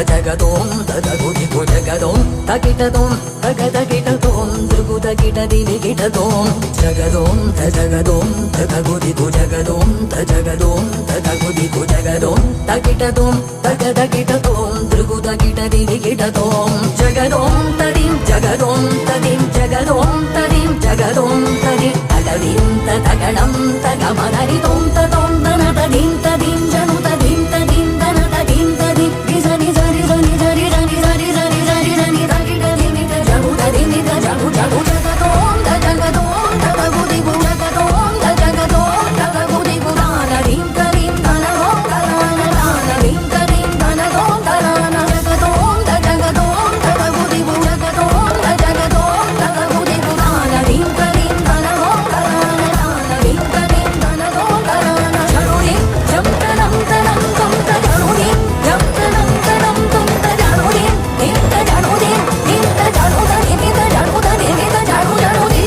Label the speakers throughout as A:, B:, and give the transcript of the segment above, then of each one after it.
A: జగదోం తదగుదిగు జగదోం తకిటదోం తగదకిటదోం దిగిటదోం జగదోం తదగుదిగు జగదోం తజగదోం తదగుదిగు జగదోం తకిటదోం తగదకిటదోం దిగిటదోం జగదోం తదిం జగదోం తదిం జగదోం తదిం జగదోం తది తగదిం తగణం తగమనరిదోం తదోం తన తదిం తదిం జను తదిం తదిం తన తదిం తది నిజని జరి జని జరి జని జరి జరి జరి జని తగిటదిని జగు తదిని జగు జగు జగదోం జగదోం తగగుదిగు జగదోం జగదోం తగగుదిగు నానరిం తరిం తనగోం తరాన నానరిం తరిం తనగోం తరాన జగదోం జగదోం తగగుదిగు జగదోం జగదోం తగగుదిగు నానరిం తరిం తనగోం తరాన నానరిం తరిం తనగోం తరాన జరురిం జంతనం తనం తం తజరురిం జంతనం తనం తం తజరురిం ఇంత జరురిం ఇంత జరుదని మిత జరుదని మిత జరు జరురి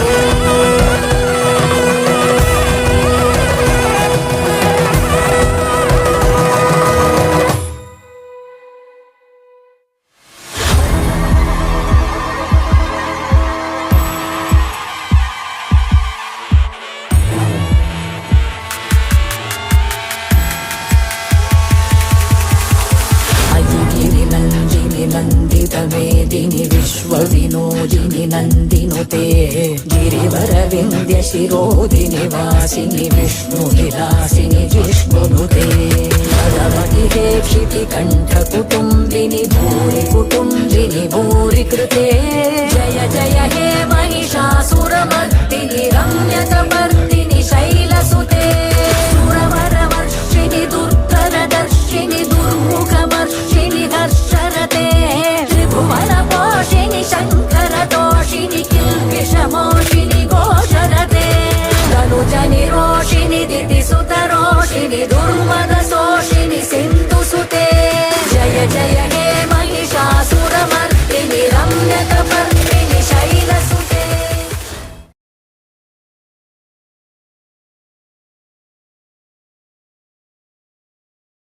A: అయిగిరి నందిని నందిత మేదిని విశ్వ వినోదిని నందినుతే గిరివర వింధ్య శిరోదిని వాసిని విష్ణు విలాసిని జిష్ణునుతే భగవతి క్షితి కంఠ కుటుంబిని భూరి కుటుంబిని భూరి కృతే